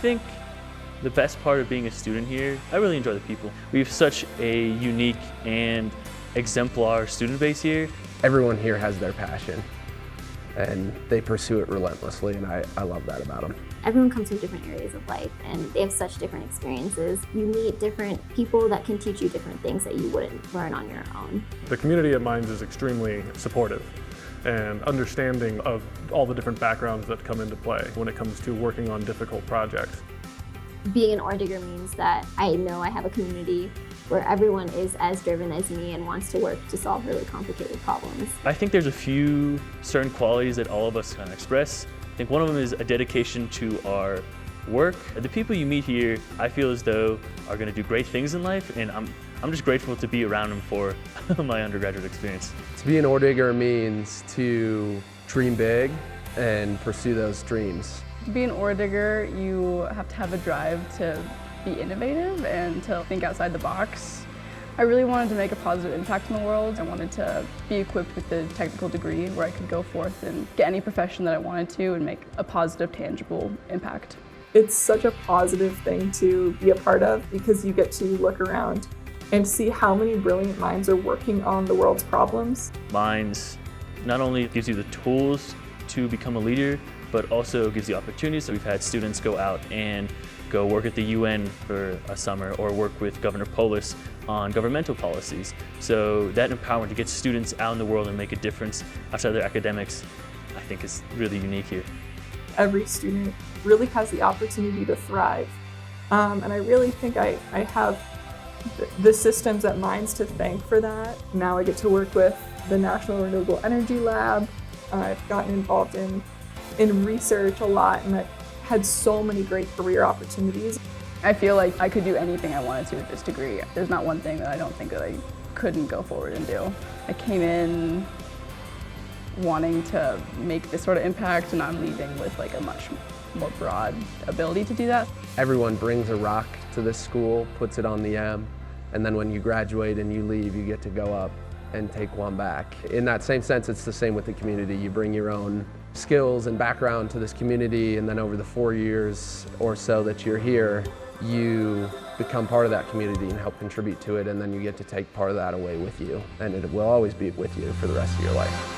think the best part of being a student here, I really enjoy the people. We have such a unique and exemplar student base here. Everyone here has their passion and they pursue it relentlessly, and I love that about them. Everyone comes from different areas of life and they have such different experiences. You meet different people that can teach you different things that you wouldn't learn on your own. The community at Mines is extremely supportive and understanding of all the different backgrounds that come into play when it comes to working on difficult projects. Being an art digger means that I know I have a community where everyone is as driven as me and wants to work to solve really complicated problems. I think there's a few certain qualities that all of us kind of express. I think one of them is a dedication to our work. The people you meet here, I feel as though are going to do great things in life, and I'm just grateful to be around them for my undergraduate experience. To be an art digger means to dream big and pursue those dreams. To be an ore digger, you have to have a drive to be innovative and to think outside the box. I really wanted to make a positive impact in the world. I wanted to be equipped with the technical degree where I could go forth and get any profession that I wanted to and make a positive, tangible impact. It's such a positive thing to be a part of because you get to look around and see how many brilliant minds are working on the world's problems. Mines not only gives you the tools to become a leader, but also gives you opportunities. So we've had students go out and go work at the UN for a summer or work with Governor Polis on governmental policies. So that empowerment to get students out in the world and make a difference outside their academics, I think is really unique here. Every student really has the opportunity to thrive. And I really think I have the systems at Mines to thank for that. Now I get to work with the National Renewable Energy Lab. I've gotten involved in research a lot, and I've had so many great career opportunities. I feel like I could do anything I wanted to with this degree. There's not one thing that I don't think that I couldn't go forward and do. I came in wanting to make this sort of impact, and I'm leaving with like a much more broad ability to do that. Everyone brings a rock to this school, puts it on the M, and then when you graduate and you leave, you get to go up and take one back. In that same sense, it's the same with the community. You bring your own skills and background to this community, and then over the 4 years or so that you're here, you become part of that community and help contribute to it, and then you get to take part of that away with you, and it will always be with you for the rest of your life.